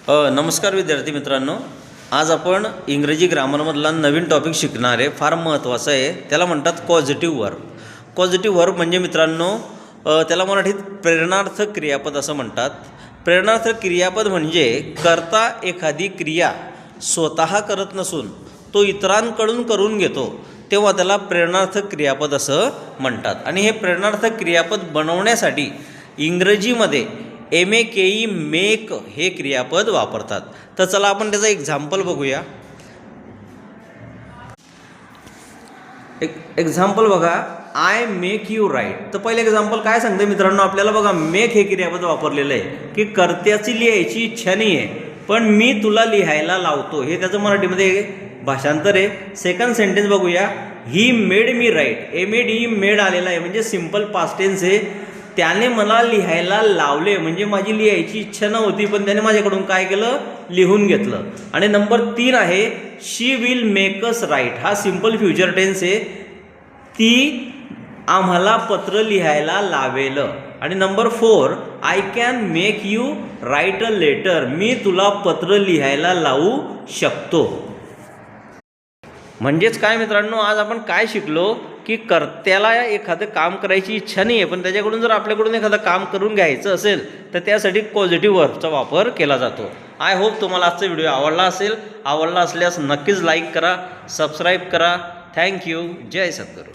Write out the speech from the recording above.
नमस्कार विद्यार्थी मित्रांनो, आज आपण इंग्रजी ग्रामरमधला नवीन टॉपिक शिकणार आहे. फार महत्त्वाचं आहे. त्याला म्हणतात पॉझिटिव्ह वर्ब. पॉझिटिव्ह वर्ब म्हणजे मित्रांनो त्याला मराठीत प्रेरणार्थक क्रियापद असं म्हणतात. प्रेरणार्थक क्रियापद म्हणजे करता एखादी क्रिया स्वतः करत नसून तो इतरांकडून करून घेतो तेव्हा त्याला प्रेरणार्थक क्रियापद असं म्हणतात. आणि हे प्रेरणार्थक क्रियापद बनवण्यासाठी इंग्रजीमध्ये MEKE मेक हे क्रियापद वापरतात. तर चला आपण त्याचं एक्झाम्पल बघूया. एक्झाम्पल बघा, आय मेक यू राईट. तर पहिले एक्झाम्पल काय सांगते मित्रांनो आपल्याला, बघा मेक हे क्रियापद वापरलेलं आहे की कर्त्याची लिहायची इच्छा नाही आहे पण मी तुला लिहायला लावतो, हे त्याचं मराठीमध्ये भाषांतर आहे. सेकंड सेंटेन्स बघूया, he made me write. MED made आलेला आहे म्हणजे सिम्पल पास्ट टेन्स आहे. त्याने मला लिहायला लावले म्हणजे माझी लिहायची इच्छा नव्हती पण त्याने माझ्याकडून काय केलं, लिहून घेतलं. आणि नंबर 3 आहे, she will make us write. हा सिम्पल फ्युचर टेन्स आहे, ती आम्हाला पत्र लिहायला लावेल. आणि number 4, I can make you write a letter. मी तुला पत्र लिहायला लावू शकतो. म्हणजेच काय मित्रांनो, आज आपण काय शिकलो की कर्त्याला एखादं काम करायची इच्छा नाही आहे पण त्याच्याकडून जर आपल्याकडून एखादं काम करून घ्यायचं असेल तर त्यासाठी पॉझिटिव्ह वर्बचा वापर केला जातो. आय होप तुम्हाला आजचा व्हिडिओ आवडला असेल. आवडला असल्यास नक्कीच लाईक करा, सबस्क्राईब करा. थँक्यू. जय सद्गुरू.